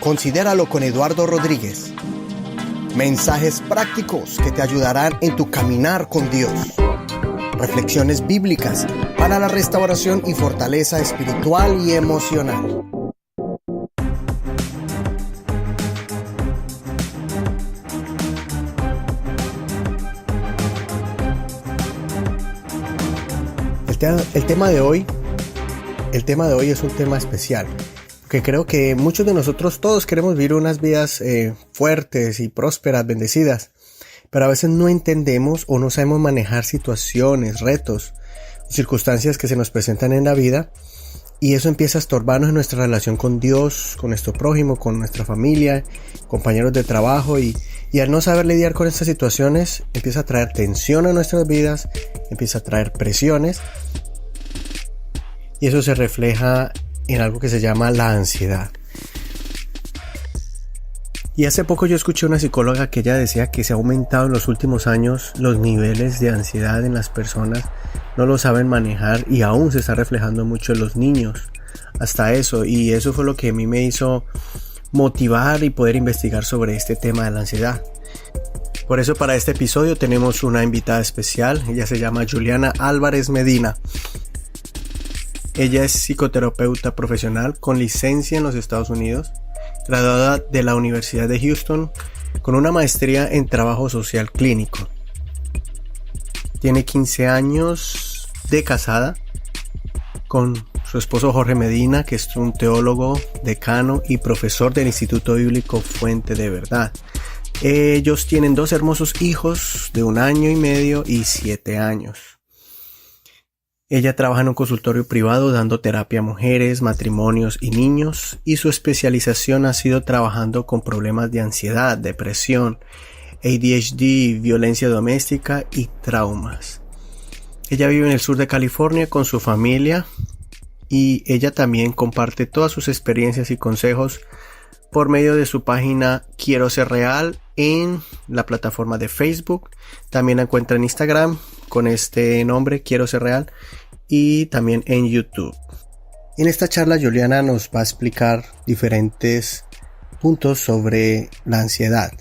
Considéralo con Eduardo Rodríguez. Mensajes prácticos que te ayudarán en tu caminar con Dios. Reflexiones bíblicas para la restauración y fortaleza espiritual y emocional. El tema de hoy es un tema especial, que creo que muchos de nosotros todos queremos vivir unas vidas fuertes y prósperas, bendecidas, pero a veces no entendemos o no sabemos manejar situaciones, retos, circunstancias que se nos presentan en la vida, y eso empieza a estorbarnos en nuestra relación con Dios, con nuestro prójimo, con nuestra familia, compañeros de trabajo, y al no saber lidiar con estas situaciones empieza a traer tensión a nuestras vidas, empieza a traer presiones, y eso se refleja en algo que se llama la ansiedad. Y hace poco yo escuché a una psicóloga que ella decía que se ha aumentado en los últimos años los niveles de ansiedad en las personas, no lo saben manejar y aún se está reflejando mucho en los niños, hasta eso, y eso fue lo que a mí me hizo motivar y poder investigar sobre este tema de la ansiedad. Por eso para este episodio tenemos una invitada especial, ella se llama Juliana Álvarez Medina. Ella es psicoterapeuta profesional con licencia en los Estados Unidos, graduada de la Universidad de Houston con una maestría en trabajo social clínico. Tiene 15 años de casada con su esposo Jorge Medina, que es un teólogo, decano y profesor del Instituto Bíblico Fuente de Verdad. Ellos tienen 2 hermosos hijos de 1 año y medio y 7 años. Ella trabaja en un consultorio privado dando terapia a mujeres, matrimonios y niños, y su especialización ha sido trabajando con problemas de ansiedad, depresión, ADHD, violencia doméstica y traumas. Ella vive en el sur de California con su familia y ella también comparte todas sus experiencias y consejos por medio de su página Quiero Ser Real en la plataforma de Facebook. También la encuentra en Instagram con este nombre, Quiero Ser Real, y también en YouTube. En esta charla Juliana nos va a explicar diferentes puntos sobre la ansiedad.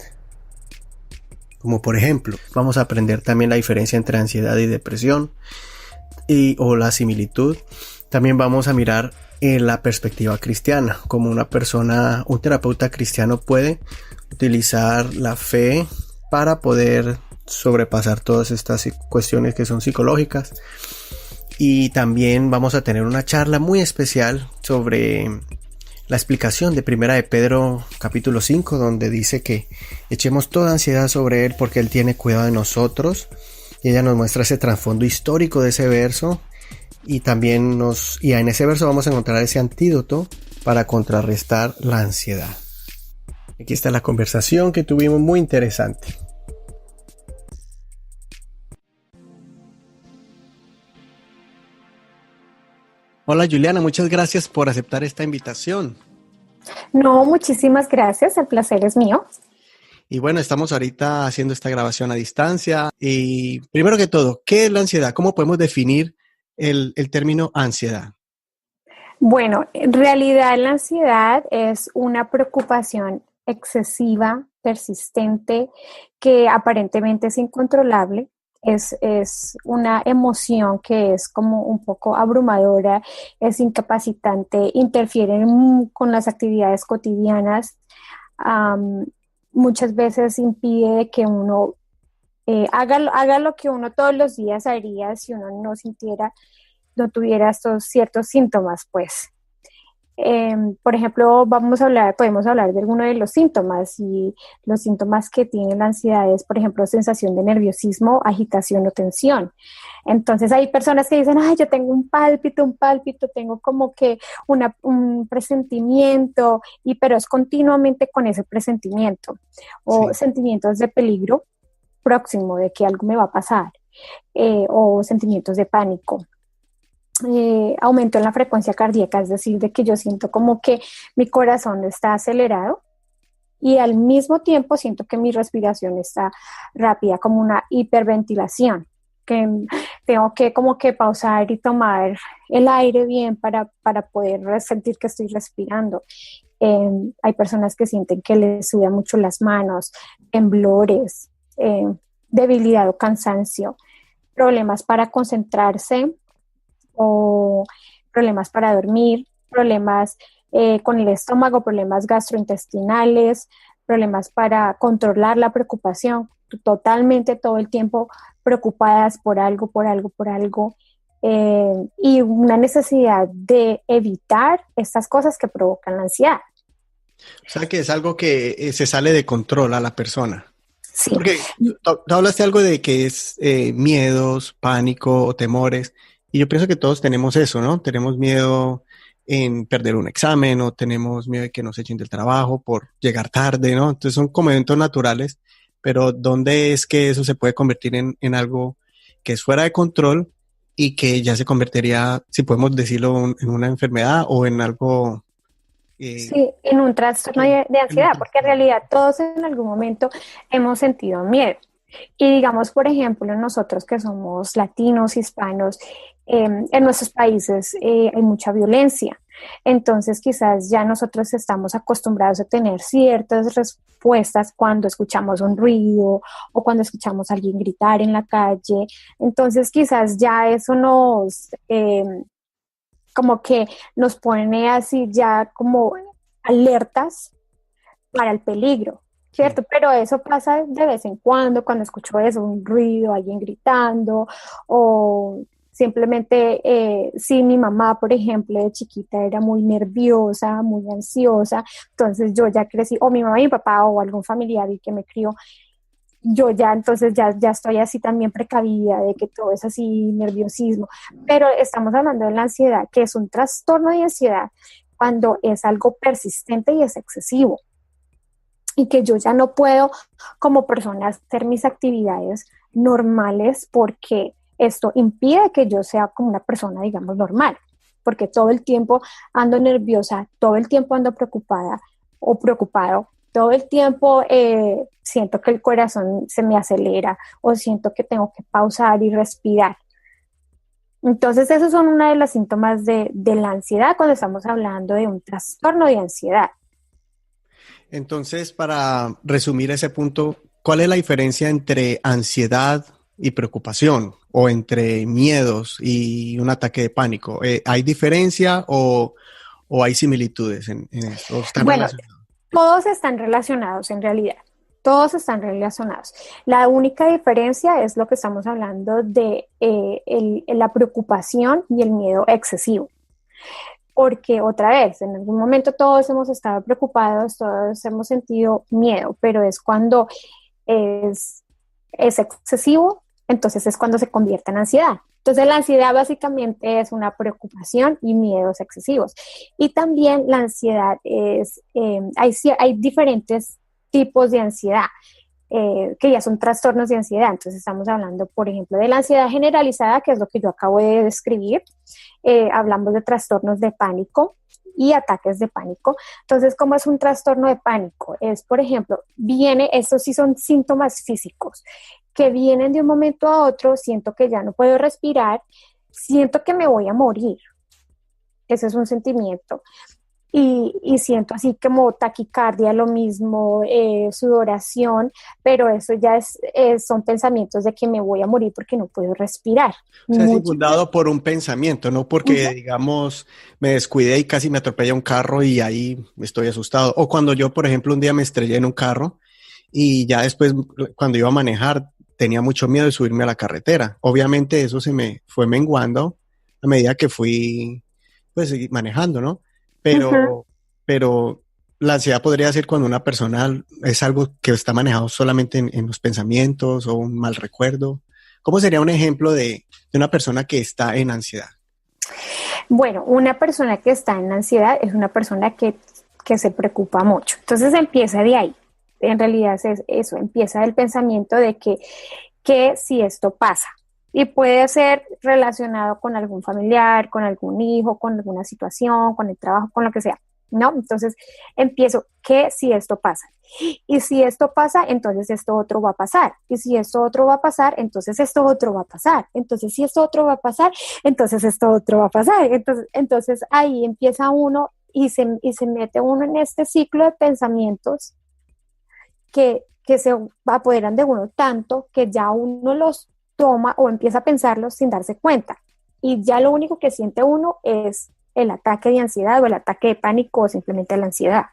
Como por ejemplo, vamos a aprender también la diferencia entre ansiedad y depresión o la similitud. También vamos a mirar en la perspectiva cristiana, como un terapeuta cristiano puede utilizar la fe para poder sobrepasar todas estas cuestiones que son psicológicas. Y también vamos a tener una charla muy especial sobre la explicación de Primera de Pedro capítulo 5, donde dice que echemos toda ansiedad sobre Él porque Él tiene cuidado de nosotros. Y ella nos muestra ese trasfondo histórico de ese verso. Y también en ese verso vamos a encontrar ese antídoto para contrarrestar la ansiedad. Aquí está la conversación que tuvimos, muy interesante. Hola Juliana, muchas gracias por aceptar esta invitación. No, muchísimas gracias, el placer es mío. Y bueno, estamos ahorita haciendo esta grabación a distancia. Y primero que todo, ¿qué es la ansiedad? ¿Cómo podemos definir el término ansiedad? Bueno, en realidad la ansiedad es una preocupación excesiva, persistente, que aparentemente es incontrolable. Es una emoción que es como un poco abrumadora, es incapacitante, interfiere con las actividades cotidianas, muchas veces impide que uno haga lo que uno todos los días haría si uno no tuviera estos ciertos síntomas, pues. Por ejemplo, podemos hablar de alguno de los síntomas, y los síntomas que tiene la ansiedad es, por ejemplo, sensación de nerviosismo, agitación o tensión. Entonces hay personas que dicen, ay, yo tengo un pálpito, tengo como que un presentimiento, pero es continuamente con ese presentimiento, o Sí. sentimientos de peligro próximo, de que algo me va a pasar, o sentimientos de pánico. Aumento en la frecuencia cardíaca, es decir, de que yo siento como que mi corazón está acelerado y al mismo tiempo siento que mi respiración está rápida, como una hiperventilación, que tengo que como que pausar y tomar el aire bien para poder sentir que estoy respirando. hay personas que sienten que les sudan mucho las manos, temblores, debilidad o cansancio, problemas para concentrarse o problemas para dormir, problemas con el estómago, problemas gastrointestinales, problemas para controlar la preocupación, totalmente todo el tiempo preocupadas por algo, y una necesidad de evitar estas cosas que provocan la ansiedad. O sea que es algo que se sale de control a la persona. Sí. Porque tú hablaste algo de que es miedos, pánico o temores, y yo pienso que todos tenemos eso, ¿no? Tenemos miedo en perder un examen o tenemos miedo de que nos echen del trabajo por llegar tarde, ¿no? Entonces son como eventos naturales, pero ¿dónde es que eso se puede convertir en algo que es fuera de control y que ya se convertiría, si podemos decirlo, en una enfermedad o en algo... Sí, en un trastorno de ansiedad, porque en realidad todos en algún momento hemos sentido miedo. Y digamos, por ejemplo, nosotros que somos latinos, hispanos, en nuestros países hay mucha violencia. Entonces, quizás ya nosotros estamos acostumbrados a tener ciertas respuestas cuando escuchamos un ruido o cuando escuchamos a alguien gritar en la calle. Entonces, quizás ya eso nos... como que nos pone así ya como alertas para el peligro, ¿cierto? Pero eso pasa de vez en cuando escucho eso, un ruido, alguien gritando, o simplemente si mi mamá, por ejemplo, de chiquita era muy nerviosa, muy ansiosa, entonces yo ya crecí, o mi mamá y mi papá, o algún familiar y que me crió, yo ya entonces ya estoy así también precavida de que todo es así nerviosismo, pero estamos hablando de la ansiedad, que es un trastorno de ansiedad cuando es algo persistente y es excesivo y que yo ya no puedo como persona hacer mis actividades normales porque esto impide que yo sea como una persona, digamos, normal, porque todo el tiempo ando nerviosa, todo el tiempo ando preocupada o preocupado, todo el tiempo siento que el corazón se me acelera o siento que tengo que pausar y respirar. Entonces, esos son una de los síntomas de la ansiedad cuando estamos hablando de un trastorno de ansiedad. Entonces, para resumir ese punto, ¿cuál es la diferencia entre ansiedad y preocupación o entre miedos y un ataque de pánico? ¿Hay diferencia o hay similitudes en esto? ¿O están Bueno, relacionados? todos están relacionados en realidad. Todos están relacionados. La única diferencia es lo que estamos hablando de la preocupación y el miedo excesivo. Porque otra vez, en algún momento todos hemos estado preocupados, todos hemos sentido miedo, pero es cuando es excesivo, entonces es cuando se convierte en ansiedad. Entonces la ansiedad básicamente es una preocupación y miedos excesivos. Y también la ansiedad hay diferentes tipos de ansiedad. Que ya son trastornos de ansiedad. Entonces estamos hablando, por ejemplo, de la ansiedad generalizada, que es lo que yo acabo de describir. Hablamos de trastornos de pánico y ataques de pánico. Entonces, ¿cómo es un trastorno de pánico? Es, por ejemplo, estos sí son síntomas físicos, que vienen de un momento a otro, siento que ya no puedo respirar, siento que me voy a morir. Ese es un sentimiento. Y siento así como taquicardia, lo mismo, sudoración, pero eso ya son pensamientos de que me voy a morir porque no puedo respirar. O sea, es infundado por un pensamiento, no porque, digamos, me descuidé y casi me atropella un carro y ahí estoy asustado. O cuando yo, por ejemplo, un día me estrellé en un carro y ya después, cuando iba a manejar, tenía mucho miedo de subirme a la carretera. Obviamente eso se me fue menguando a medida que fui, pues, seguir manejando, ¿no? Pero la ansiedad podría ser cuando una persona es algo que está manejado solamente en los pensamientos o un mal recuerdo. ¿Cómo sería un ejemplo de una persona que está en ansiedad? Bueno, una persona que está en ansiedad es una persona que se preocupa mucho. Entonces empieza de ahí. En realidad es eso, empieza del pensamiento de que si esto pasa. Y puede ser relacionado con algún familiar, con algún hijo, con alguna situación, con el trabajo, con lo que sea, ¿no? Entonces empiezo, que si esto pasa. Y si esto pasa, entonces esto otro va a pasar. Y si esto otro va a pasar, entonces esto otro va a pasar. Entonces si esto otro va a pasar, entonces esto otro va a pasar. Entonces ahí empieza uno y se mete uno en este ciclo de pensamientos que se apoderan de uno tanto que ya uno los toma o empieza a pensarlos sin darse cuenta. Y ya lo único que siente uno es el ataque de ansiedad o el ataque de pánico o simplemente la ansiedad.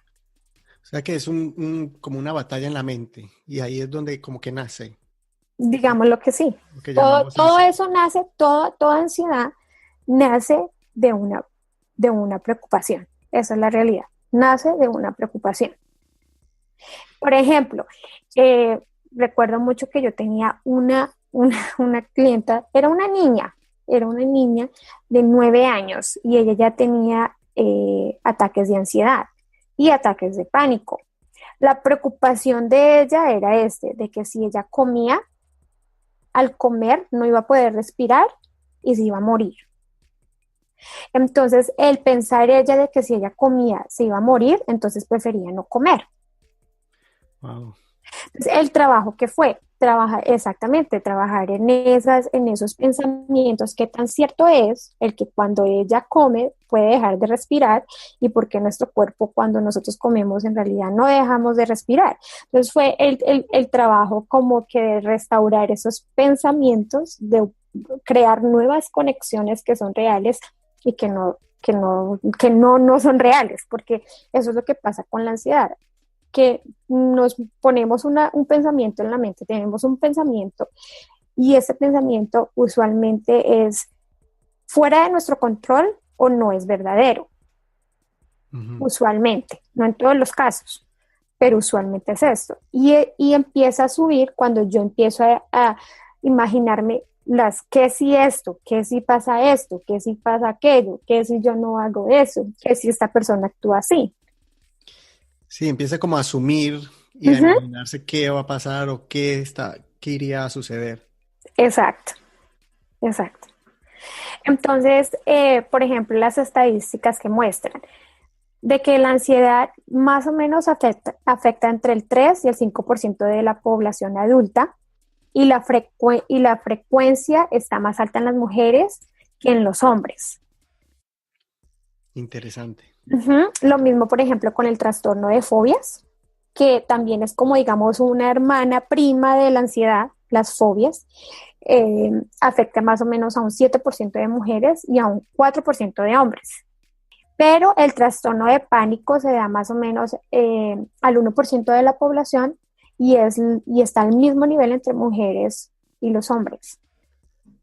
O sea que es como una batalla en la mente y ahí es donde como que nace Digamos lo que sí. lo que llamamos Todo ansiedad. eso nace, toda ansiedad nace de una preocupación. Esa es la realidad. Nace de una preocupación. Por ejemplo, recuerdo mucho que yo tenía una clienta, era una niña de 9 años y ella ya tenía ataques de ansiedad y ataques de pánico. La preocupación de ella era de que si ella comía, al comer no iba a poder respirar y se iba a morir. Entonces, el pensar ella de que si ella comía se iba a morir, entonces prefería no comer. Wow. El trabajo que fue, trabajar en esos pensamientos, qué tan cierto es el que cuando ella come puede dejar de respirar y por qué nuestro cuerpo cuando nosotros comemos en realidad no dejamos de respirar. Entonces fue el trabajo como que de restaurar esos pensamientos, de crear nuevas conexiones que son reales y que no son reales, porque eso es lo que pasa con la ansiedad, que nos ponemos un pensamiento en la mente, tenemos un pensamiento y ese pensamiento usualmente es fuera de nuestro control o no es verdadero, Ujú. usualmente, no en todos los casos, pero usualmente es esto. Y empieza a subir cuando yo empiezo a imaginarme qué si esto, qué si pasa esto, qué si pasa aquello, qué si yo no hago eso, qué si esta persona actúa así. Sí, empieza como a asumir y a Ujú. imaginarse qué va a pasar o qué iría a suceder. Exacto, exacto. Entonces, por ejemplo, las estadísticas que muestran de que la ansiedad más o menos afecta entre el 3 y el 5% de la población adulta y y la frecuencia está más alta en las mujeres que en los hombres. Interesante. Ujú. Lo mismo, por ejemplo, con el trastorno de fobias, que también es como, digamos, una hermana prima de la ansiedad, las fobias. Afecta más o menos a un 7% de mujeres y a un 4% de hombres. Pero el trastorno de pánico se da más o menos al 1% de la población y está al mismo nivel entre mujeres y los hombres.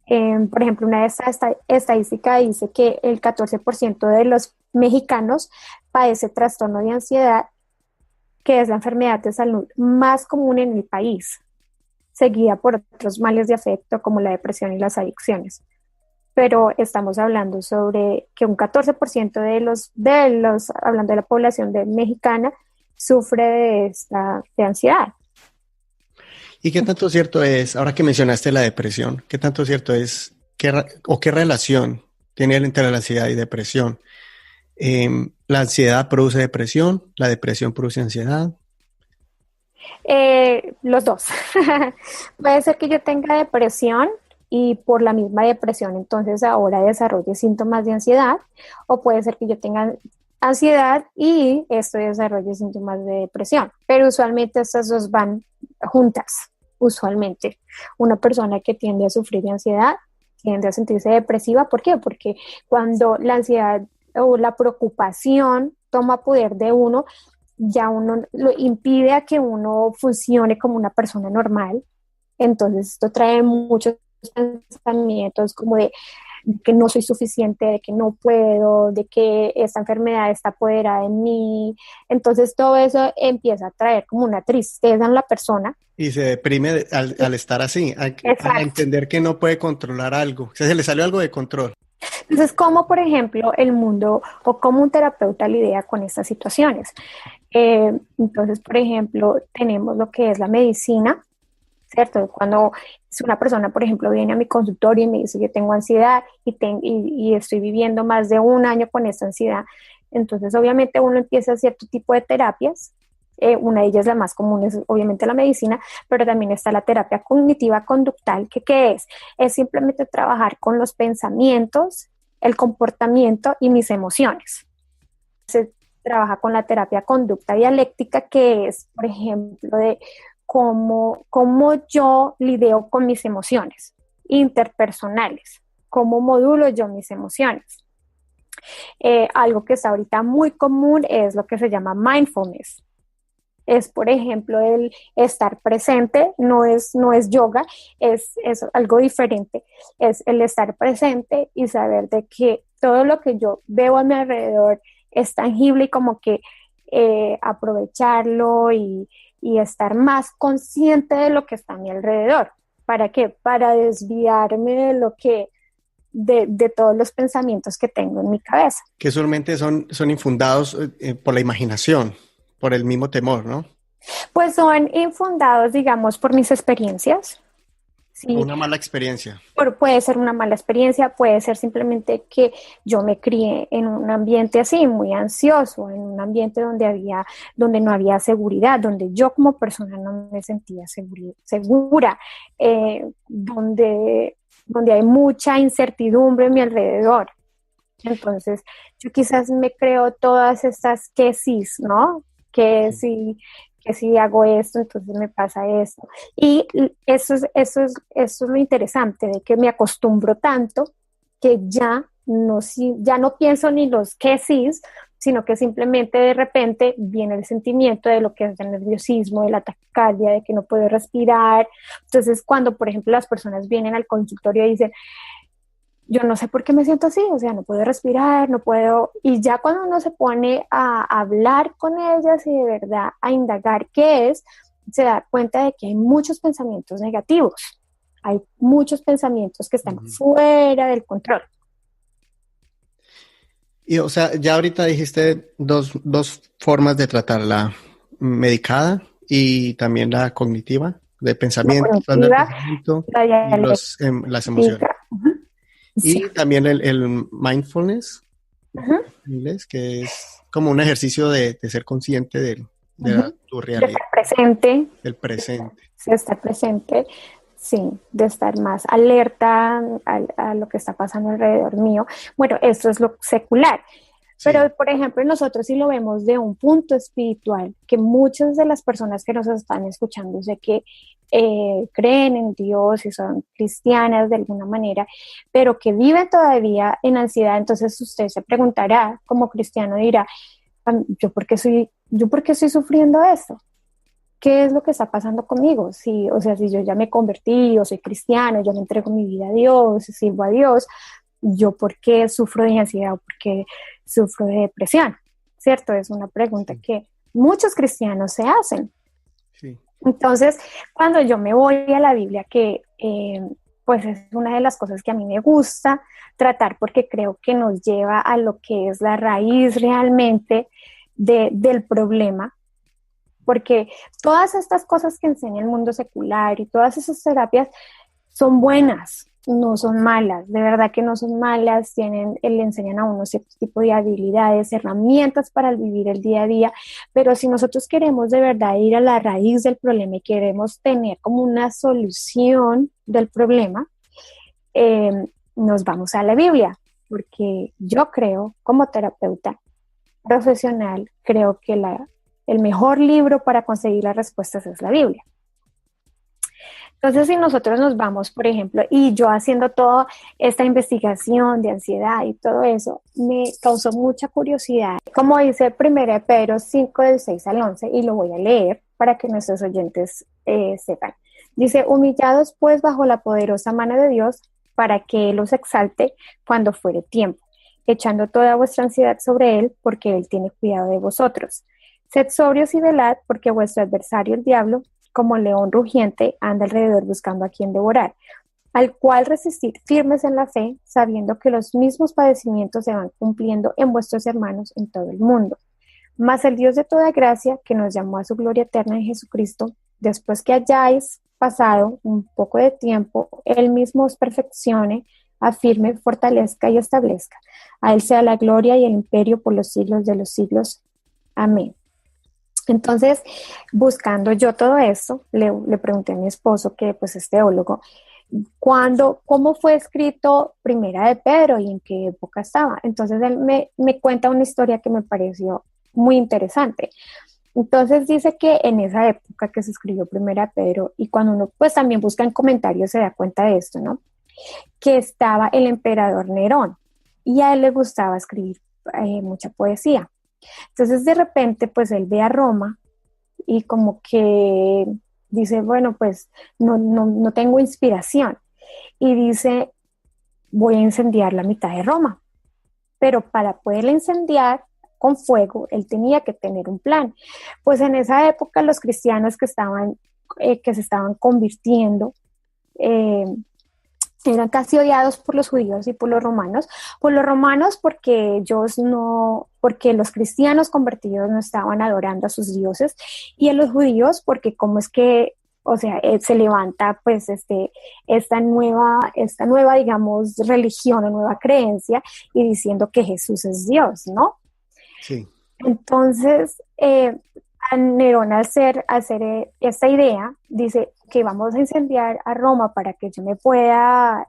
Por ejemplo, una de estas estadísticas dice que el 14% de los mexicanos padece trastorno de ansiedad, que es la enfermedad de salud más común en el país, seguida por otros males de afecto como la depresión y las adicciones. Pero estamos hablando sobre que un 14% hablando de la población mexicana, sufre de ansiedad. ¿Y qué tanto cierto es, ahora que mencionaste la depresión, qué tanto cierto es, o qué relación tiene entre la ansiedad y depresión? ¿La ansiedad produce depresión? ¿La depresión produce ansiedad? Los dos. Puede ser que yo tenga depresión y por la misma depresión entonces ahora desarrolle síntomas de ansiedad, o puede ser que yo tenga ansiedad y esto desarrolle síntomas de depresión, pero usualmente estas dos van juntas, usualmente. Una persona que tiende a sufrir de ansiedad tiende a sentirse depresiva, ¿por qué? Porque cuando la ansiedad o la preocupación toma poder de uno, ya uno lo impide a que uno funcione como una persona normal. Entonces esto trae muchos pensamientos como de que no soy suficiente, de que no puedo, de que esta enfermedad está apoderada en mí. Entonces todo eso empieza a traer como una tristeza en la persona. Y se deprime al estar así, a Exacto. entender que no puede controlar algo. O sea, se le salió algo de control. Entonces, ¿cómo, por ejemplo, el mundo o cómo un terapeuta lidia con estas situaciones? Entonces, por ejemplo, tenemos lo que es la medicina, ¿cierto? Cuando si una persona, por ejemplo, viene a mi consultorio y me dice, yo tengo ansiedad y estoy viviendo más de un año con esta ansiedad, entonces obviamente uno empieza a cierto tipo de terapias. Una de ellas, la más común, es obviamente la medicina, pero también está la terapia cognitiva conductal, que ¿qué es? Es simplemente trabajar con los pensamientos, el comportamiento y mis emociones. se trabaja con la terapia conducta dialéctica, que es, por ejemplo, de cómo yo lidio con mis emociones interpersonales, cómo modulo yo mis emociones. Algo que está ahorita muy común es lo que se llama mindfulness. Es, por ejemplo, el estar presente, no es yoga, es algo diferente. Es el estar presente y saber de que todo lo que yo veo a mi alrededor es tangible y como que aprovecharlo y estar más consciente de lo que está a mi alrededor. ¿Para qué? Para desviarme de lo que de todos los pensamientos que tengo en mi cabeza. Que usualmente son infundados por la imaginación, por el mismo temor, ¿no? Pues son infundados, digamos, por mis experiencias. Sí, Una mala experiencia. puede ser una mala experiencia, puede ser simplemente que yo me crié en un ambiente así, muy ansioso, en un ambiente donde no había seguridad, donde yo como persona no me sentía segura, donde hay mucha incertidumbre en mi alrededor. Entonces, yo quizás me creo todas estas que sí, ¿no? Que si hago esto, entonces me pasa esto. Y eso es lo interesante, de que me acostumbro tanto que ya no pienso ni los que sí, sino que simplemente de repente viene el sentimiento de lo que es el nerviosismo, de la taquicardia, de que no puedo respirar. Entonces, cuando, por ejemplo, las personas vienen al consultorio y dicen, yo no sé por qué me siento así, o sea, no puedo respirar, no puedo, y ya cuando uno se pone a hablar con ellas y de verdad a indagar qué es, se da cuenta de que hay muchos pensamientos negativos, hay muchos pensamientos que están fuera del control. Y, o sea, ya ahorita dijiste dos formas de tratar, la medicada y también la cognitiva, de pensamiento, La del cognitiva, pensamiento la y las emociones. dialéctica. Uh-huh. Sí. Y también el mindfulness, Uh-huh. en inglés, que es como un ejercicio de ser consciente tu De realidad, estar presente, del presente. de estar presente, sí, de estar más alerta a lo que está pasando alrededor mío. Bueno, esto es lo secular. Sí. Pero, por ejemplo, nosotros sí lo vemos de un punto espiritual, que muchas de las personas que nos están escuchando, sé que creen en Dios y son cristianas de alguna manera, pero que viven todavía en ansiedad, entonces usted se preguntará, como cristiano dirá, ¿yo por qué estoy sufriendo esto? ¿Qué es lo que está pasando conmigo? Si, o sea, si yo ya me convertí, o soy cristiano, yo me entrego mi vida a Dios, sirvo a Dios, ¿yo por qué sufro de ansiedad o por qué sufro de depresión? ¿Cierto? Es una pregunta que muchos cristianos se hacen. Sí. Entonces, cuando yo me voy a la Biblia, que pues es una de las cosas que a mí me gusta tratar porque creo que nos lleva a lo que es la raíz realmente del problema, porque todas estas cosas que enseña el mundo secular y todas esas terapias son buenas, no son malas, de verdad que no son malas, le enseñan a uno cierto tipo de habilidades, herramientas para vivir el día a día, pero si nosotros queremos de verdad ir a la raíz del problema y queremos tener como una solución del problema, nos vamos a la Biblia, porque yo creo, como terapeuta profesional, creo que el mejor libro para conseguir las respuestas es la Biblia. Entonces, si nosotros nos vamos, por ejemplo, y yo haciendo toda esta investigación de ansiedad y todo eso, me causó mucha curiosidad. Como dice 1 Pedro 5, del 6 al 11, y lo voy a leer para que nuestros oyentes sepan. Dice, humillados pues bajo la poderosa mano de Dios, para que Él los exalte cuando fuere tiempo, echando toda vuestra ansiedad sobre Él, porque Él tiene cuidado de vosotros. Sed sobrios y velad, porque vuestro adversario, el diablo, como león rugiente, anda alrededor buscando a quien devorar, al cual resistir firmes en la fe, sabiendo que los mismos padecimientos se van cumpliendo en vuestros hermanos en todo el mundo. Mas el Dios de toda gracia, que nos llamó a su gloria eterna en Jesucristo, después que hayáis pasado un poco de tiempo, Él mismo os perfeccione, afirme, fortalezca y establezca. A Él sea la gloria y el imperio por los siglos de los siglos. Amén. Entonces, buscando yo todo esto, le pregunté a mi esposo, que pues es teólogo, cómo fue escrito Primera de Pedro y en qué época estaba. Entonces él me cuenta una historia que me pareció muy interesante. Entonces dice que en esa época que se escribió Primera de Pedro, y cuando uno pues también busca en comentarios se da cuenta de esto, ¿no? Que estaba el emperador Nerón y a él le gustaba escribir mucha poesía. Entonces de repente pues él ve a Roma y como que dice, bueno, pues no tengo inspiración. Y dice, voy a incendiar la mitad de Roma. Pero para poder incendiar con fuego, él tenía que tener un plan. Pues en esa época los cristianos que se estaban convirtiendo, eh, eran casi odiados por los judíos y por los romanos porque porque los cristianos convertidos no estaban adorando a sus dioses, y a los judíos porque como es que, o sea, se levanta pues esta nueva, digamos, religión o nueva creencia y diciendo que Jesús es Dios, ¿no? Sí. Entonces, a Nerón al hacer esta idea, dice que vamos a incendiar a Roma para que yo me pueda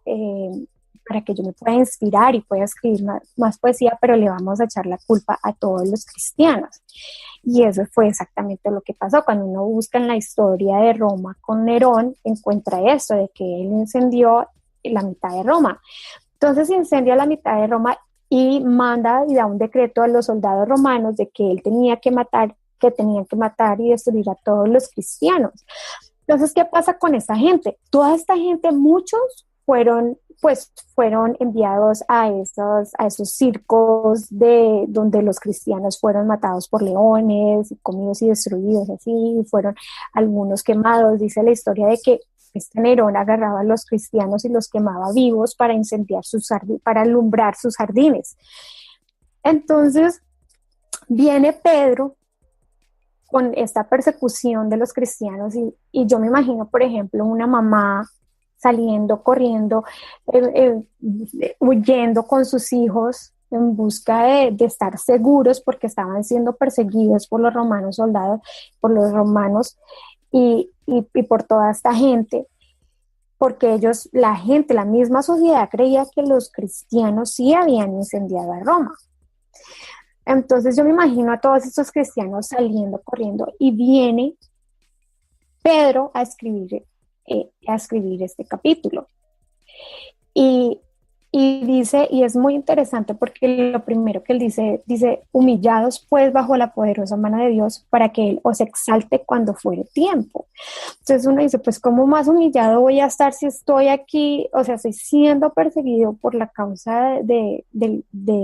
inspirar y pueda escribir más poesía, pero le vamos a echar la culpa a todos los cristianos. Y eso fue exactamente lo que pasó. Cuando uno busca en la historia de Roma con Nerón, encuentra esto, de que él incendió la mitad de Roma. Entonces incendia la mitad de Roma y manda y da un decreto a los soldados romanos de que él tenía que matar, que tenían que matar y destruir a todos los cristianos. Entonces, ¿qué pasa con esta gente? Toda esta gente, muchos fueron enviados a esos circos donde los cristianos fueron matados por leones, comidos y destruidos, así, fueron algunos quemados. Dice la historia de que este Nerón agarraba a los cristianos y los quemaba vivos para incendiar para alumbrar sus jardines. Entonces viene Pedro con esta persecución de los cristianos y yo me imagino, por ejemplo, una mamá saliendo, corriendo, huyendo con sus hijos en busca de estar seguros porque estaban siendo perseguidos por los romanos soldados, por los romanos y por toda esta gente, porque la misma sociedad creía que los cristianos sí habían incendiado a Roma. Entonces yo me imagino a todos estos cristianos saliendo, corriendo, y viene Pedro a escribir este capítulo. Y dice, y es muy interesante porque lo primero que él dice, humillados pues bajo la poderosa mano de Dios para que Él os exalte cuando fuere tiempo. Entonces uno dice, pues ¿cómo más humillado voy a estar si estoy aquí? O sea, estoy siendo perseguido por la causa de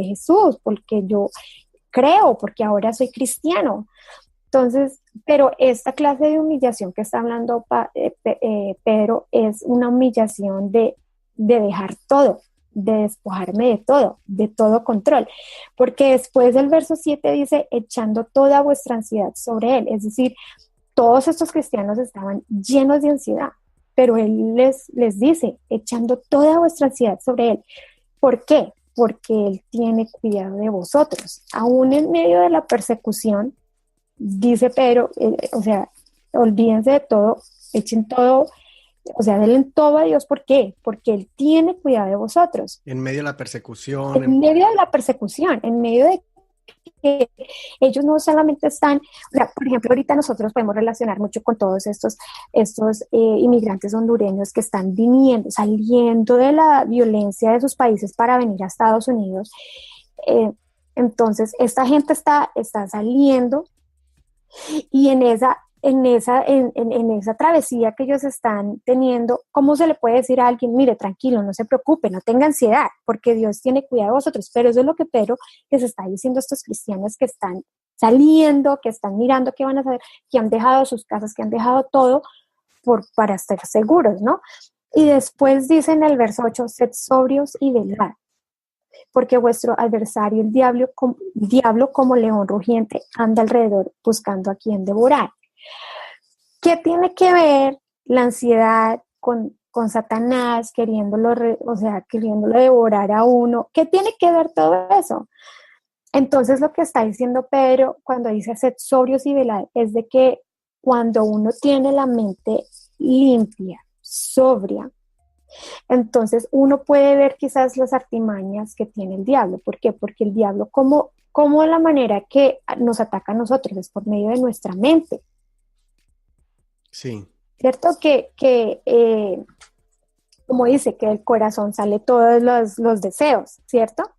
Jesús, porque yo creo, porque ahora soy cristiano. Entonces, pero esta clase de humillación que está hablando Pedro es una humillación de dejar todo, de despojarme de todo control, porque después del verso 7 dice, echando toda vuestra ansiedad sobre él, es decir, todos estos cristianos estaban llenos de ansiedad, pero él les dice, echando toda vuestra ansiedad sobre él. ¿Por qué? Porque él tiene cuidado de vosotros, aún en medio de la persecución. Dice Pedro, o sea, olvídense de todo, echen todo, o sea, denle todo a Dios. ¿Por qué? Porque Él tiene cuidado de vosotros. En medio de la persecución. En medio de la persecución, en medio de que ellos no solamente están, o sea, por ejemplo, ahorita nosotros podemos relacionar mucho con todos estos inmigrantes hondureños que están saliendo de la violencia de sus países para venir a Estados Unidos. Entonces, esta gente está saliendo. Y en esa travesía que ellos están teniendo, ¿cómo se le puede decir a alguien, mire, tranquilo, no se preocupe, no tenga ansiedad, porque Dios tiene cuidado de vosotros? Pero eso es lo que Pedro les está diciendo a estos cristianos que están saliendo, que están mirando, que van a saber, que han dejado sus casas, que han dejado todo para estar seguros, ¿no? Y después dice en el verso 8, sed sobrios y velad, porque vuestro adversario, el diablo como león rugiente, anda alrededor buscando a quien devorar. ¿Qué tiene que ver la ansiedad con Satanás queriéndolo devorar a uno? ¿Qué tiene que ver todo eso? Entonces lo que está diciendo Pedro cuando dice sed sobrios y velad es de que cuando uno tiene la mente limpia, sobria, Entonces uno puede ver quizás las artimañas que tiene el diablo. ¿Por qué? Porque el diablo, como la manera que nos ataca a nosotros es por medio de nuestra mente, Sí. ¿cierto? Como dice, que del corazón sale todos los deseos, ¿cierto?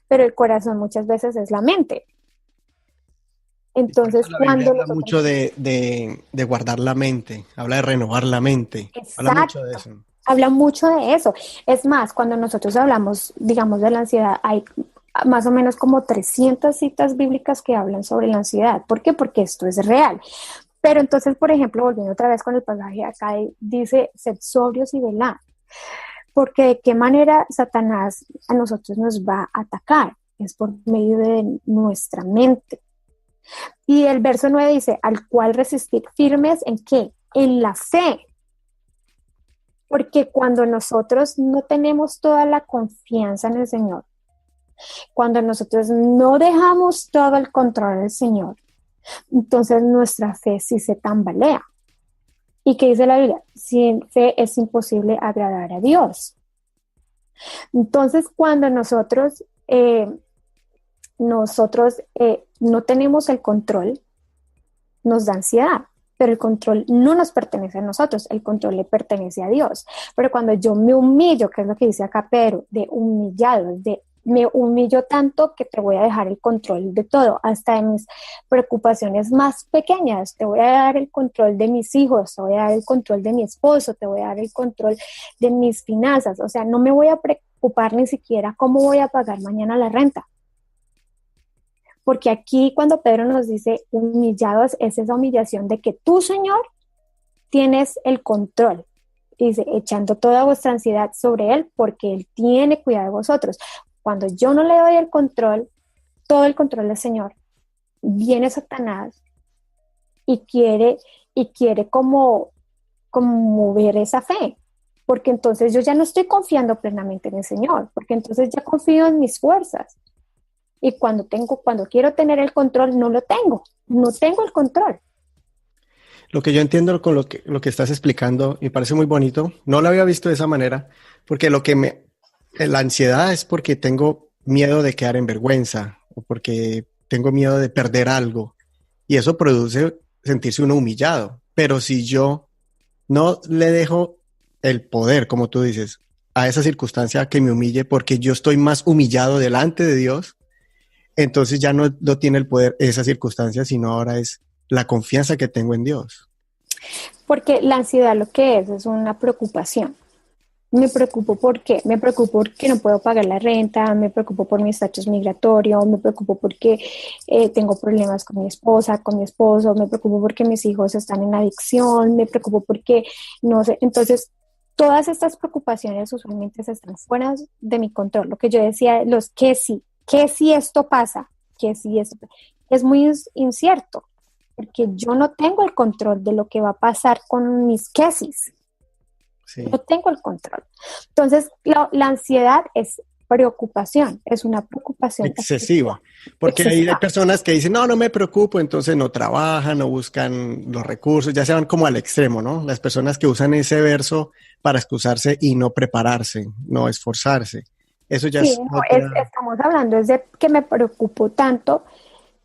Pero el corazón muchas veces es la mente. Y por eso Entonces, la Biblia cuando habla nosotros... mucho de guardar la mente, habla de renovar la mente, habla mucho de Exacto. eso. Habla mucho de eso. Es más, cuando nosotros hablamos, digamos, de la ansiedad, hay más o menos como 300 citas bíblicas que hablan sobre la ansiedad. ¿Por qué? Porque esto es real. Pero entonces, por ejemplo, volviendo otra vez con el pasaje acá, dice, sed sobrios y velad. Porque de qué manera Satanás a nosotros nos va a atacar. Es por medio de nuestra mente. Y el verso 9 dice, al cual resistir firmes en qué? En la fe. Porque cuando nosotros no tenemos toda la confianza en el Señor, cuando nosotros no dejamos todo el control del Señor, entonces nuestra fe sí se tambalea. ¿Y qué dice la Biblia? Sin fe es imposible agradar a Dios. Entonces, cuando nosotros no tenemos el control, nos da ansiedad, pero el control no nos pertenece a nosotros, el control le pertenece a Dios. Pero cuando yo me humillo, que es lo que dice acá Pedro, de humillado, me humillo tanto que te voy a dejar el control de todo, hasta de mis preocupaciones más pequeñas, te voy a dar el control de mis hijos, te voy a dar el control de mi esposo, te voy a dar el control de mis finanzas, o sea, no me voy a preocupar ni siquiera cómo voy a pagar mañana la renta. Porque aquí cuando Pedro nos dice humillados, es esa humillación de que tú, Señor, tienes el control. Dice, echando toda vuestra ansiedad sobre Él, porque Él tiene cuidado de vosotros. Cuando yo no le doy el control, todo el control del Señor, viene Satanás y quiere como mover esa fe. Porque entonces yo ya no estoy confiando plenamente en el Señor, porque entonces ya confío en mis fuerzas. Y cuando quiero tener el control, no lo tengo, no tengo el control. Lo que yo entiendo con lo que estás explicando, me parece muy bonito. No lo había visto de esa manera, porque la ansiedad es porque tengo miedo de quedar en vergüenza o porque tengo miedo de perder algo. Y eso produce sentirse uno humillado. Pero si yo no le dejo el poder, como tú dices, a esa circunstancia que me humille porque yo estoy más humillado delante de Dios, entonces ya no tiene el poder esa circunstancia, sino ahora es la confianza que tengo en Dios. Porque la ansiedad lo que es una preocupación. Me preocupo porque me preocupo porque no puedo pagar la renta, me preocupo por mi estatus migratorio, me preocupo porque tengo problemas con mi esposa, con mi esposo, me preocupo porque mis hijos están en adicción, me preocupo porque no sé. Entonces, todas estas preocupaciones usualmente están fuera de mi control. Lo que yo decía, los que si esto pasa, que si esto es muy incierto, porque yo no tengo el control de lo que va a pasar con mis quesis. Sí. No tengo el control. Entonces, la ansiedad es preocupación, es una preocupación Excesiva, porque hay excesiva. personas que dicen, no me preocupo, entonces no trabajan, no buscan los recursos, ya se van como al extremo, ¿no? Las personas que usan ese verso para excusarse y no prepararse, no esforzarse. Eso ya Sí, es no, otra. estamos hablando es de que me preocupo tanto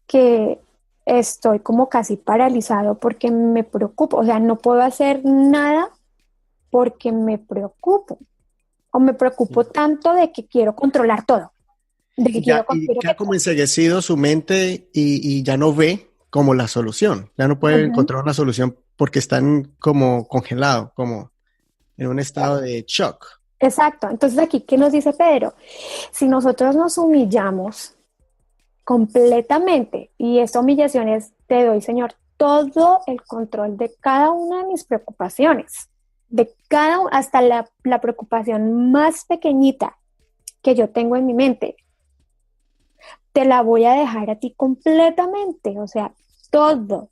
que estoy como casi paralizado porque me preocupo, o sea, no puedo hacer nada porque me preocupo, o me preocupo tanto de que quiero controlar todo, de que Y quiero queda que como todo. enceguecido su mente y ya no ve como la solución, ya no puede Ujú. encontrar una solución porque están como congelado, como en un estado de shock. Exacto. Entonces aquí, ¿qué nos dice Pedro? Si nosotros nos humillamos completamente, y esta humillación es, te doy, Señor, todo el control de cada una de mis preocupaciones, hasta la preocupación más pequeñita que yo tengo en mi mente, te la voy a dejar a ti completamente, o sea, todo,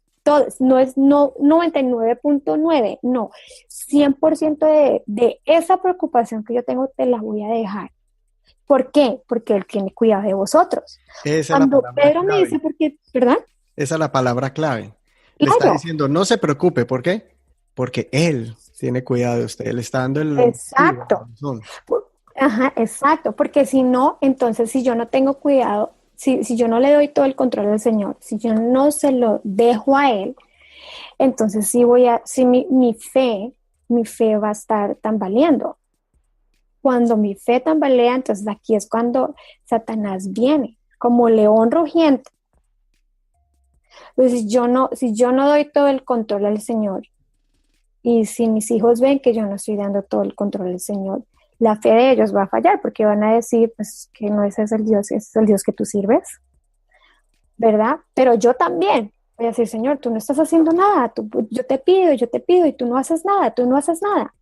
no es no 99.9, no, 100% de esa preocupación que yo tengo te la voy a dejar. ¿Por qué? Porque Él tiene cuidado de vosotros. Esa es la Cuando palabra Pedro me dice, clave. porque, ¿verdad? Esa es la palabra clave. Le está Claro, diciendo, no se preocupe. ¿Por qué? Porque Él Tiene cuidado de usted, le está dando el... sí, la Exacto. razón. Ajá, exacto, porque si no, entonces si yo no tengo cuidado, si yo no le doy todo el control al Señor, si yo no se lo dejo a Él, entonces sí sí mi fe va a estar tambaleando. Cuando mi fe tambalea, entonces aquí es cuando Satanás viene, como león rugiente. Pues si yo no doy todo el control al Señor, y si mis hijos ven que yo no estoy dando todo el control al Señor, la fe de ellos va a fallar porque van a decir, pues que no ese es el Dios, ese es el Dios que tú sirves, ¿verdad? Pero yo también voy a decir, Señor, tú no estás haciendo nada, yo te pido y tú no haces nada,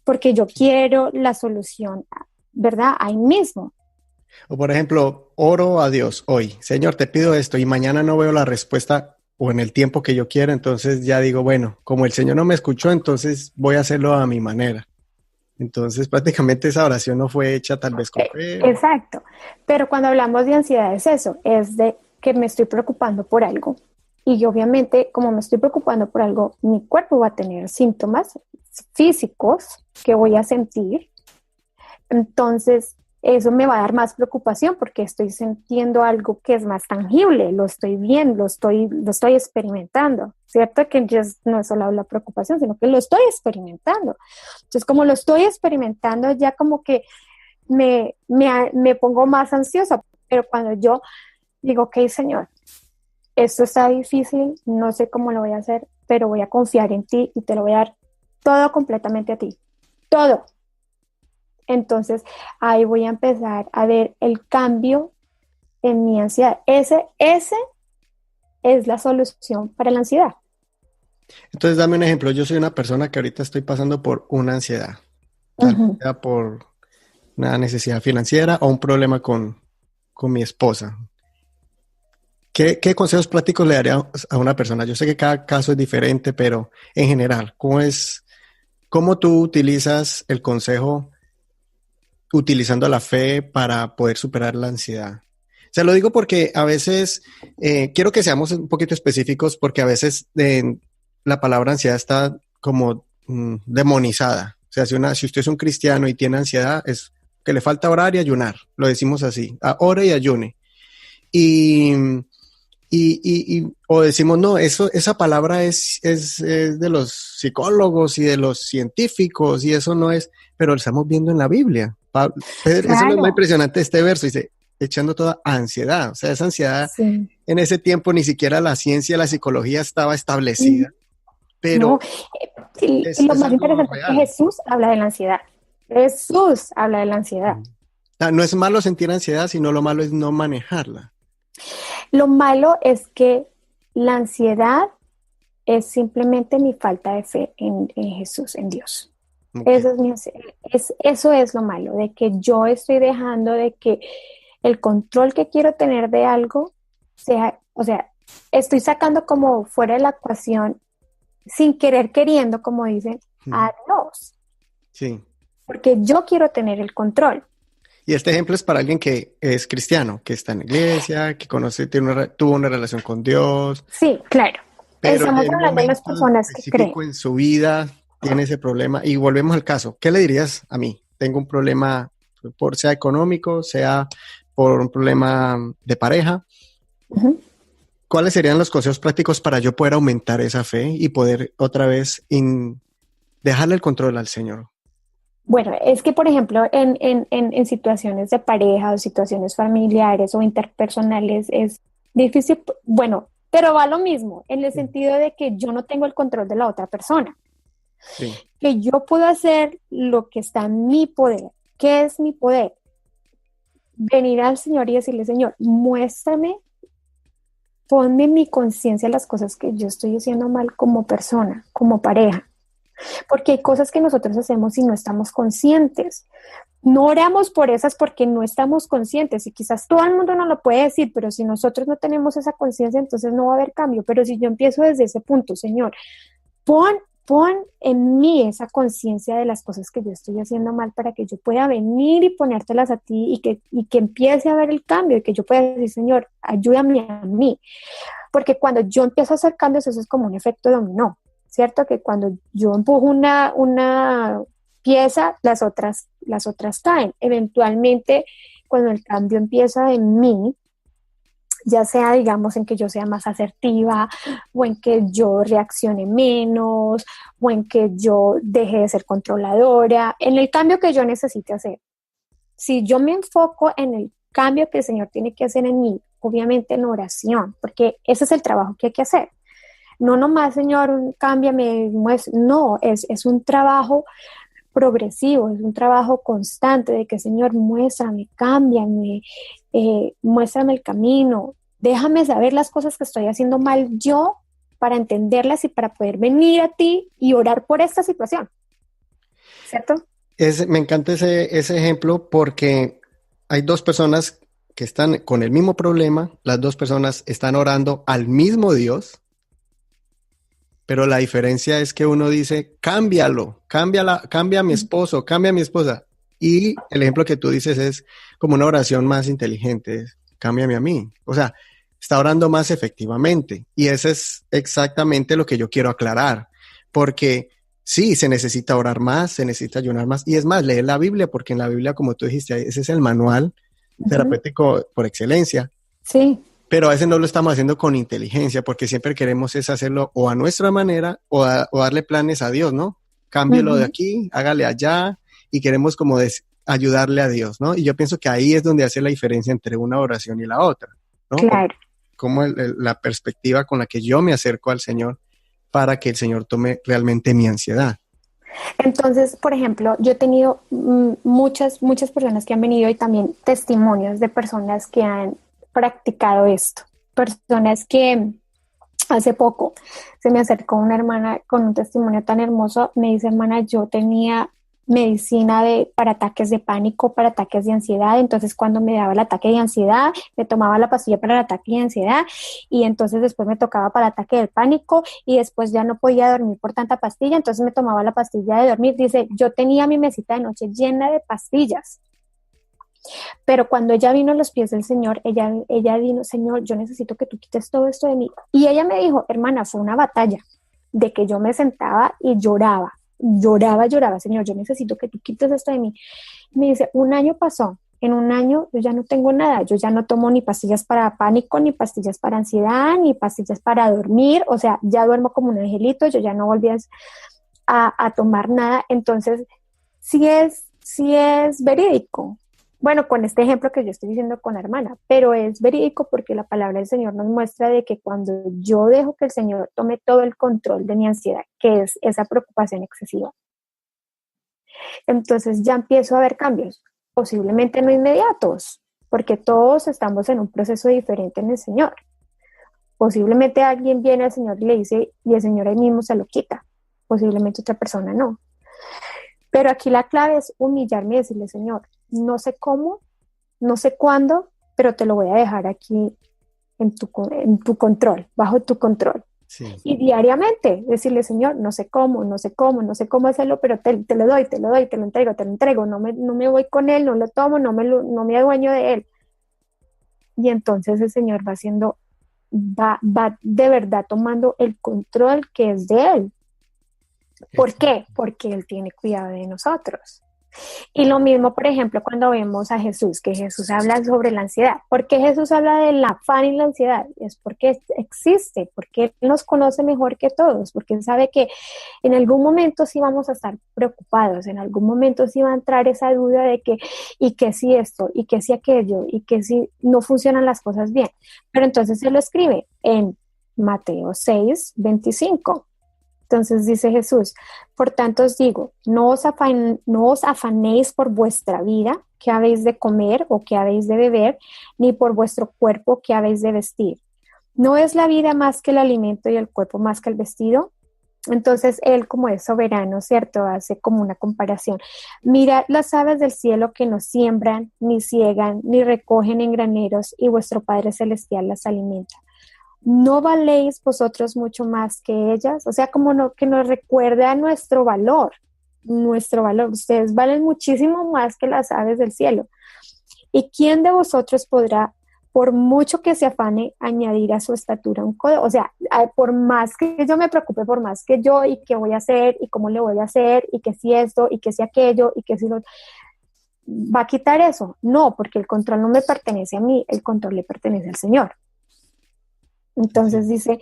porque yo quiero la solución, ¿verdad? Ahí mismo. O por ejemplo, oro a Dios hoy, Señor, te pido esto y mañana no veo la respuesta o en el tiempo que yo quiero, entonces ya digo, bueno, como el Señor no me escuchó, entonces voy a hacerlo a mi manera. Entonces prácticamente esa oración no fue hecha tal vez con fe. Exacto. Pero cuando hablamos de ansiedad es eso, es de que me estoy preocupando por algo. Y obviamente, como me estoy preocupando por algo, mi cuerpo va a tener síntomas físicos que voy a sentir. Entonces, eso me va a dar más preocupación porque estoy sintiendo algo que es más tangible, lo estoy viendo, lo estoy experimentando, ¿cierto? Que no es solo la preocupación, sino que lo estoy experimentando. Entonces, como lo estoy experimentando, ya como que me pongo más ansiosa, pero cuando yo digo, ok, Señor, esto está difícil, no sé cómo lo voy a hacer, pero voy a confiar en ti y te lo voy a dar todo completamente a ti, todo. Entonces ahí voy a empezar a ver el cambio en mi ansiedad. Ese es la solución para la ansiedad. Entonces dame un ejemplo, yo soy una persona que ahorita estoy pasando por una ansiedad, tal vez Uh-huh. sea por una necesidad financiera o un problema con mi esposa. ¿Qué consejos prácticos le daría a una persona? Yo sé que cada caso es diferente, pero en general, cómo tú utilizas el consejo utilizando la fe para poder superar la ansiedad? Se lo digo porque a veces, quiero que seamos un poquito específicos porque a veces la palabra ansiedad está como demonizada. O sea, si usted es un cristiano y tiene ansiedad, es que le falta orar y ayunar. Lo decimos así, ore y ayune. Y, o decimos, no, esa palabra es de los psicólogos y de los científicos y eso no es, pero lo estamos viendo en la Biblia. Eso es lo más Claro, impresionante de este verso, dice, echando toda ansiedad. O sea, esa ansiedad sí. en ese tiempo ni siquiera la ciencia, la psicología estaba establecida, No, pero y lo es más algo interesante es que real. Jesús habla de la ansiedad. Jesús habla de la ansiedad. No es malo sentir ansiedad, sino lo malo es no manejarla. Lo malo es que la ansiedad es simplemente mi falta de fe en Jesús, en Dios. Ok. Eso es lo malo, de que yo estoy dejando de que el control que quiero tener de algo sea, o sea, estoy sacando como fuera de la ecuación, sin querer queriendo, como dicen, a Dios, Sí. porque yo quiero tener el control. Y este ejemplo es para alguien que es cristiano, que está en la iglesia, que conoce, tuvo una relación con Dios, Sí, claro. pero Estamos en un hablando de las momento personas que creen. específico en su vida tiene ese problema. Y volvemos al caso. ¿Qué le dirías a mí? Tengo un problema, sea económico, sea por un problema de pareja. Ujú. ¿Cuáles serían los consejos prácticos para yo poder aumentar esa fe y poder otra vez dejarle el control al Señor? Bueno, es que, por ejemplo, en situaciones de pareja o situaciones familiares o interpersonales es difícil, bueno, pero va lo mismo, en el sentido de que yo no tengo el control de la otra persona, Sí. que yo puedo hacer lo que está en mi poder. ¿Qué es mi poder? Venir al Señor y decirle, Señor, muéstrame, ponme en mi conciencia las cosas que yo estoy haciendo mal como persona, como pareja. Porque hay cosas que nosotros hacemos y no estamos conscientes. No oramos por esas porque no estamos conscientes y quizás todo el mundo no lo puede decir, pero si nosotros no tenemos esa conciencia, entonces no va a haber cambio. Pero si yo empiezo desde ese punto, Señor, pon, pon en mí esa conciencia de las cosas que yo estoy haciendo mal para que yo pueda venir y ponértelas a ti y que empiece a ver el cambio y que yo pueda decir, Señor, ayúdame a mí. Porque cuando yo empiezo a hacer cambios, eso es como un efecto dominó. ¿cierto? Que cuando yo empujo una pieza, las otras caen. Eventualmente, cuando el cambio empieza en mí, ya sea, digamos, en que yo sea más asertiva, o en que yo reaccione menos, o en que yo deje de ser controladora, en el cambio que yo necesite hacer. Si yo me enfoco en el cambio que el Señor tiene que hacer en mí, obviamente en oración, porque ese es el trabajo que hay que hacer. No nomás, Señor, cámbiame, no, es un trabajo progresivo, es un trabajo constante de que, Señor, muéstrame, cámbiame, muéstrame el camino, déjame saber las cosas que estoy haciendo mal yo para entenderlas y para poder venir a ti y orar por esta situación, ¿cierto? Me encanta ese ejemplo porque hay dos personas que están con el mismo problema, las dos personas están orando al mismo Dios, pero la diferencia es que uno dice, cámbialo, cambia a mi esposo, cambia a mi esposa. Y el ejemplo que tú dices es como una oración más inteligente, es, cámbiame a mí. O sea, está orando más efectivamente. Y eso es exactamente lo que yo quiero aclarar, porque sí, se necesita orar más, se necesita ayunar más. Y es más, leer la Biblia, porque en la Biblia, como tú dijiste, ese es el manual terapéutico por excelencia. Sí. Pero a veces no lo estamos haciendo con inteligencia, porque siempre queremos es hacerlo o a nuestra manera o darle planes a Dios, ¿no? Cámbielo de aquí, hágale allá, y queremos como ayudarle a Dios, ¿no? Y yo pienso que ahí es donde hace la diferencia entre una oración y la otra, ¿no? Claro. Como la perspectiva con la que yo me acerco al Señor para que el Señor tome realmente mi ansiedad. Entonces, por ejemplo, yo he tenido muchas personas que han venido y también testimonios de personas que han practicado esto. Personas que hace poco se me acercó una hermana con un testimonio tan hermoso. Me dice, hermana, yo tenía medicina para ataques de pánico, para ataques de ansiedad. Entonces, cuando me daba el ataque de ansiedad, me tomaba la pastilla para el ataque de ansiedad y entonces después me tocaba para el ataque del pánico y después ya no podía dormir por tanta pastilla, entonces me tomaba la pastilla de dormir. Dice, yo tenía mi mesita de noche llena de pastillas. Pero cuando ella vino a los pies del Señor, ella vino, Señor, yo necesito que tú quites todo esto de mí. Y ella me dijo, hermana, fue una batalla de que yo me sentaba y lloraba, Señor, yo necesito que tú quites esto de mí. Me dice, un año pasó, en un año yo ya no tengo nada, yo ya no tomo ni pastillas para pánico, ni pastillas para ansiedad, ni pastillas para dormir, o sea, ya duermo como un angelito, yo ya no volví a tomar nada. Entonces, sí es verídico. Bueno, con este ejemplo que yo estoy diciendo con la hermana, pero es verídico porque la palabra del Señor nos muestra de que cuando yo dejo que el Señor tome todo el control de mi ansiedad, que es esa preocupación excesiva, entonces ya empiezo a ver cambios, posiblemente no inmediatos, porque todos estamos en un proceso diferente en el Señor. Posiblemente alguien viene al Señor y le dice, y el Señor ahí mismo se lo quita, posiblemente otra persona no. Pero aquí la clave es humillarme y decirle, Señor, no sé cómo, no sé cuándo, pero te lo voy a dejar aquí en tu control, bajo tu control. Sí. Y diariamente decirle, Señor, no sé cómo hacerlo, pero te lo doy, te lo entrego, no me voy con él, no lo tomo, no me adueño de él. Y entonces el Señor va de verdad tomando el control que es de él. ¿Por qué? Porque Él tiene cuidado de nosotros. Y lo mismo, por ejemplo, cuando vemos a Jesús, que Jesús habla sobre la ansiedad. ¿Por qué Jesús habla del afán y la ansiedad? Es porque existe, porque Él nos conoce mejor que todos, porque Él sabe que en algún momento sí vamos a estar preocupados, en algún momento sí va a entrar esa duda de que, y que si esto, y que si aquello, y que si no funcionan las cosas bien. Pero entonces Él lo escribe en Mateo 6:25. Entonces dice Jesús, por tanto os digo, no os afanéis por vuestra vida, qué habéis de comer o qué habéis de beber, ni por vuestro cuerpo, qué habéis de vestir. ¿No es la vida más que el alimento y el cuerpo más que el vestido? Entonces él, como es soberano, ¿cierto? Hace como una comparación. Mirad las aves del cielo que no siembran, ni ciegan, ni recogen en graneros, y vuestro Padre Celestial las alimenta. ¿No valéis vosotros mucho más que ellas? O sea, como que nos recuerda nuestro valor. Ustedes valen muchísimo más que las aves del cielo. ¿Y quién de vosotros podrá, por mucho que se afane añadir a su estatura un codo, o sea, por más que yo me preocupe, por más que yo y qué voy a hacer y cómo le voy a hacer y que si esto y que si aquello y que si lo va a quitar eso. No, porque el control no me pertenece a mí, el control le pertenece al Señor. Entonces dice,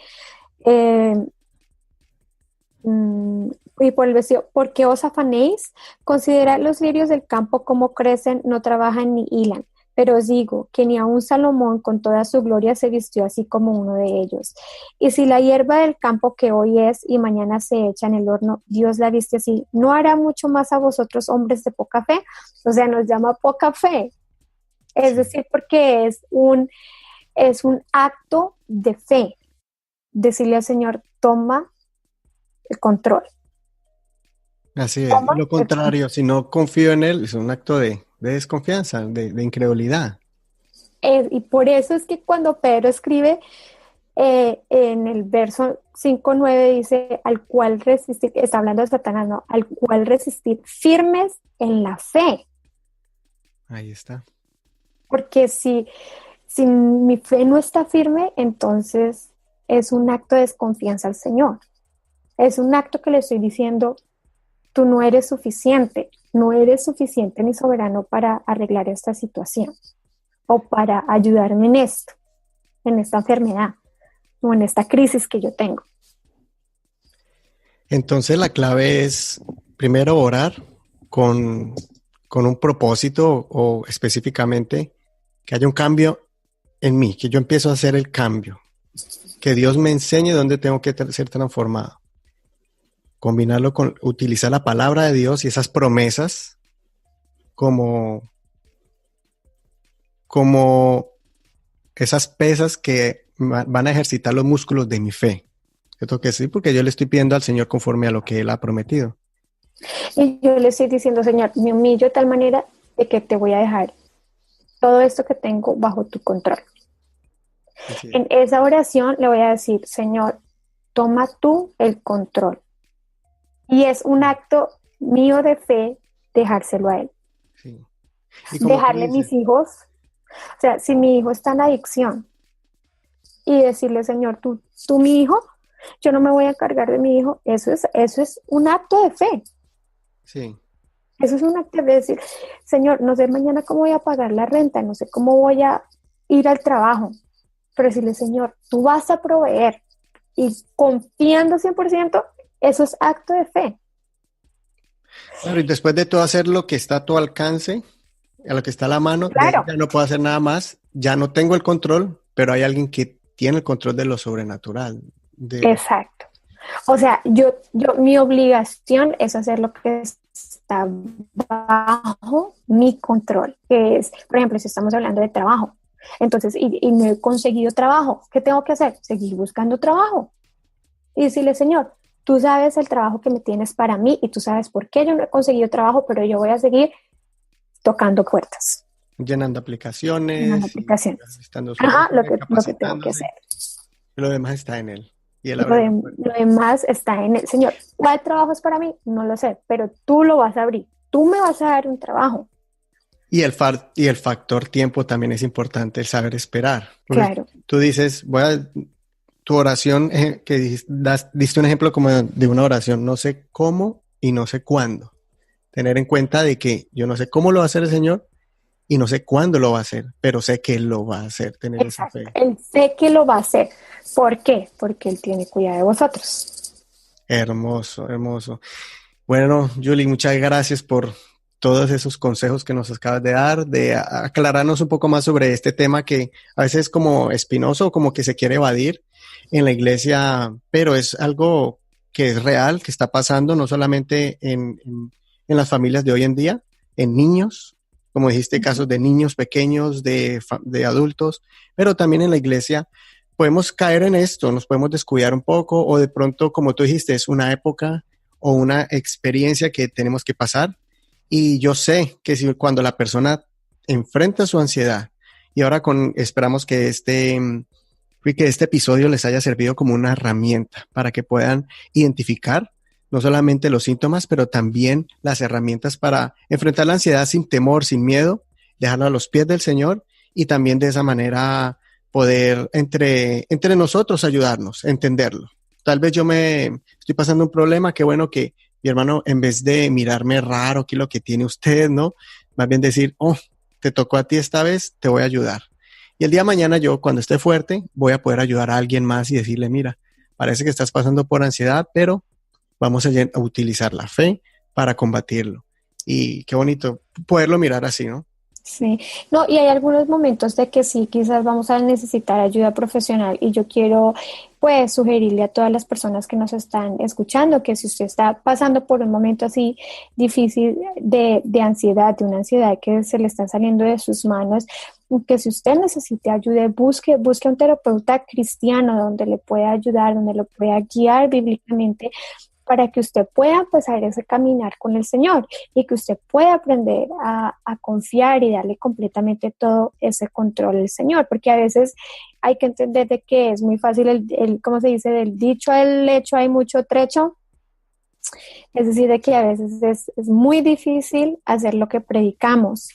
eh, y por el vestido, ¿por qué os afanéis? Considerad los lirios del campo cómo crecen, no trabajan ni hilan. Pero os digo que ni aun Salomón con toda su gloria se vistió así como uno de ellos. Y si la hierba del campo que hoy es y mañana se echa en el horno, Dios la viste así, ¿no hará mucho más a vosotros hombres de poca fe? O sea, nos llama poca fe. Es decir, porque es un acto de fe. Decirle al Señor, toma el control. Así es. Lo contrario, si no confío en Él, es un acto de desconfianza, de incredulidad. Y por eso es que cuando Pedro escribe en el verso 5:9 dice, al cual resistir, está hablando de Satanás, ¿no? Al cual resistir firmes en la fe. Ahí está. Porque si mi fe no está firme, entonces es un acto de desconfianza al Señor. Es un acto que le estoy diciendo, tú no eres suficiente ni soberano para arreglar esta situación o para ayudarme en esto, en esta enfermedad o en esta crisis que yo tengo. Entonces la clave es primero orar con un propósito o específicamente que haya un cambio en mí, que yo empiezo a hacer el cambio, que Dios me enseñe dónde tengo que ser transformado. Combinarlo con utilizar la palabra de Dios y esas promesas como esas pesas que van a ejercitar los músculos de mi fe. ¿Cierto que sí? Porque yo le estoy pidiendo al Señor conforme a lo que Él ha prometido. Y yo le estoy diciendo, Señor, me humillo de tal manera de que te voy a dejar todo esto que tengo bajo tu control. Sí. En esa oración le voy a decir, Señor, toma tú el control. Y es un acto mío de fe dejárselo a Él. Sí. Dejarle mis hijos. O sea, si mi hijo está en adicción y decirle, Señor, tú mi hijo, yo no me voy a encargar de mi hijo, eso es un acto de fe. Sí. Eso es un acto de decir, Señor, no sé mañana cómo voy a pagar la renta, no sé cómo voy a ir al trabajo, pero decirle, Señor, tú vas a proveer y confiando 100%, eso es acto de fe. Claro, y después de todo hacer lo que está a tu alcance, a lo que está a la mano, claro. ya no puedo hacer nada más, ya no tengo el control, pero hay alguien que tiene el control de lo sobrenatural. Exacto. O sea, mi obligación es hacer lo que está bajo mi control, que es, por ejemplo, si estamos hablando de trabajo, entonces, y no he conseguido trabajo, ¿qué tengo que hacer? Seguir buscando trabajo y decirle, Señor, tú sabes el trabajo que me tienes para mí y tú sabes por qué yo no he conseguido trabajo, pero yo voy a seguir tocando puertas. Llenando aplicaciones. Llenando aplicaciones. Ajá, lo que tengo que hacer. Lo demás está en Él. Y él lo demás está en Él. Señor, ¿cuál trabajo es para mí? No lo sé, pero tú lo vas a abrir. Tú me vas a dar un trabajo. Y el factor tiempo también es importante, el saber esperar. Claro. Tú dices, tu oración, que diste un ejemplo como de una oración, no sé cómo y no sé cuándo. Tener en cuenta de que yo no sé cómo lo va a hacer el Señor y no sé cuándo lo va a hacer, pero sé que Él lo va a hacer, tener Exacto. esa fe. Él sé que lo va a hacer. ¿Por qué? Porque Él tiene cuidado de vosotros. Hermoso, hermoso. Bueno, Julie, muchas gracias por todos esos consejos que nos acabas de dar, de aclararnos un poco más sobre este tema que a veces es como espinoso, como que se quiere evadir en la iglesia, pero es algo que es real, que está pasando no solamente en las familias de hoy en día, en niños, como dijiste, casos de niños pequeños, de adultos, pero también en la iglesia. Podemos caer en esto, nos podemos descuidar un poco o de pronto, como tú dijiste, es una época o una experiencia que tenemos que pasar. Y yo sé que cuando la persona enfrenta su ansiedad, y ahora esperamos que este episodio les haya servido como una herramienta para que puedan identificar no solamente los síntomas, pero también las herramientas para enfrentar la ansiedad sin temor, sin miedo, dejarla a los pies del Señor y también de esa manera poder entre nosotros ayudarnos, entenderlo. Tal vez yo me estoy pasando un problema, qué bueno que mi hermano, en vez de mirarme raro, ¿qué es lo que tiene usted, no? Más bien decir, oh, te tocó a ti esta vez, te voy a ayudar. Y el día de mañana yo, cuando esté fuerte, voy a poder ayudar a alguien más y decirle, mira, parece que estás pasando por ansiedad, pero vamos a utilizar la fe para combatirlo. Y qué bonito poderlo mirar así, ¿no? Sí, no, y hay algunos momentos de que sí, quizás vamos a necesitar ayuda profesional y yo quiero pues sugerirle a todas las personas que nos están escuchando que si usted está pasando por un momento así difícil de ansiedad, de una ansiedad que se le está saliendo de sus manos, que si usted necesita ayuda, busque un terapeuta cristiano donde le pueda ayudar, donde lo pueda guiar bíblicamente para que usted pueda empezar ese caminar con el Señor y que usted pueda aprender a confiar y darle completamente todo ese control al Señor, porque a veces hay que entender de que es muy fácil, ¿cómo se dice? Del dicho al hecho hay mucho trecho, es decir, de que a veces es muy difícil hacer lo que predicamos,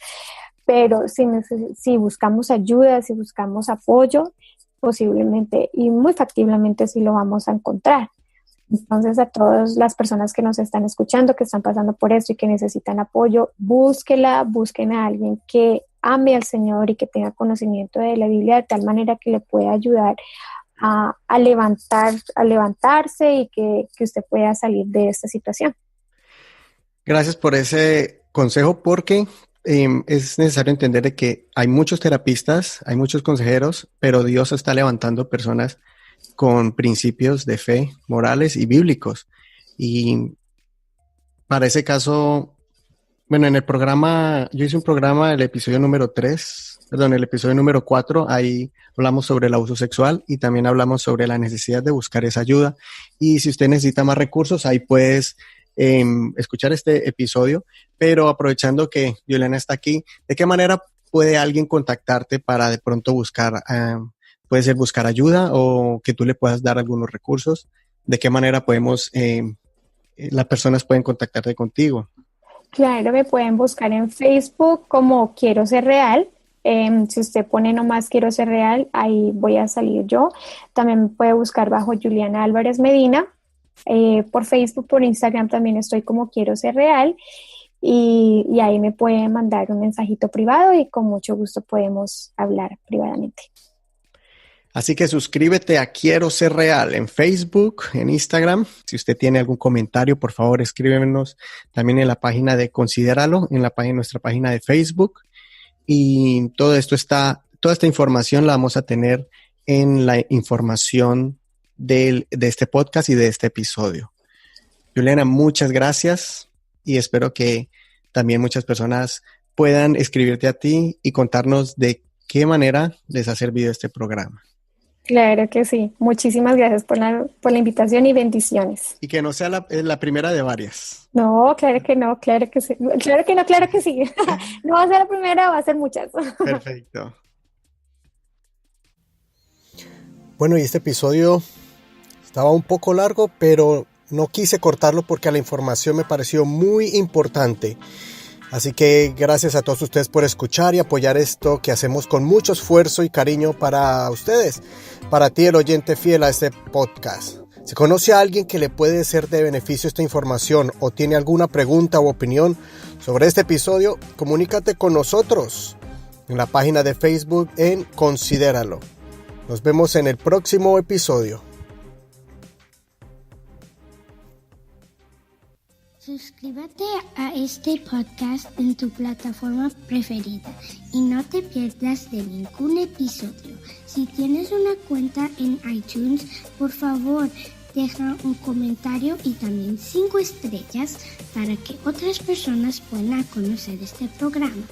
pero si buscamos ayuda, si buscamos apoyo, posiblemente y muy factiblemente sí lo vamos a encontrar. Entonces, a todas las personas que nos están escuchando, que están pasando por esto y que necesitan apoyo, busquen a alguien que ame al Señor y que tenga conocimiento de la Biblia de tal manera que le pueda ayudar a levantarse y que usted pueda salir de esta situación. Gracias por ese consejo porque es necesario entender de que hay muchos terapistas, hay muchos consejeros, pero Dios está levantando personas con principios de fe, morales y bíblicos. Y para ese caso, bueno, en el programa, yo hice un programa, el episodio número 4, ahí hablamos sobre el abuso sexual y también hablamos sobre la necesidad de buscar esa ayuda. Y si usted necesita más recursos, ahí puedes escuchar este episodio. Pero aprovechando que Juliana está aquí, ¿de qué manera puede alguien contactarte para de pronto buscar puede ser buscar ayuda o que tú le puedas dar algunos recursos? ¿De qué manera las personas pueden contactarte contigo? Claro, me pueden buscar en Facebook como Quiero Ser Real. Si usted pone nomás Quiero Ser Real, ahí voy a salir yo. También me puede buscar bajo Juliana Álvarez Medina. Por Facebook, por Instagram también estoy como Quiero Ser Real. Y ahí me pueden mandar un mensajito privado y con mucho gusto podemos hablar privadamente. Así que suscríbete a Quiero Ser Real en Facebook, en Instagram. Si usted tiene algún comentario, por favor, escríbenos también en la página de Considéralo, en nuestra página de Facebook. Y toda esta información la vamos a tener en la información de este podcast y de este episodio. Juliana, muchas gracias y espero que también muchas personas puedan escribirte a ti y contarnos de qué manera les ha servido este programa. Claro que sí. Muchísimas gracias por la invitación y bendiciones. Y que no sea la primera de varias. No, claro que no, claro que sí. Claro que no, claro que sí. No va a ser la primera, va a ser muchas. Perfecto. Bueno, y este episodio estaba un poco largo, pero no quise cortarlo porque la información me pareció muy importante. Así que gracias a todos ustedes por escuchar y apoyar esto que hacemos con mucho esfuerzo y cariño para ustedes, para ti el oyente fiel a este podcast. Si conoce a alguien que le puede ser de beneficio esta información o tiene alguna pregunta u opinión sobre este episodio, comunícate con nosotros en la página de Facebook en Considéralo. Nos vemos en el próximo episodio. Suscríbete a este podcast en tu plataforma preferida y no te pierdas de ningún episodio. Si tienes una cuenta en iTunes, por favor, deja un comentario y también 5 estrellas para que otras personas puedan conocer este programa.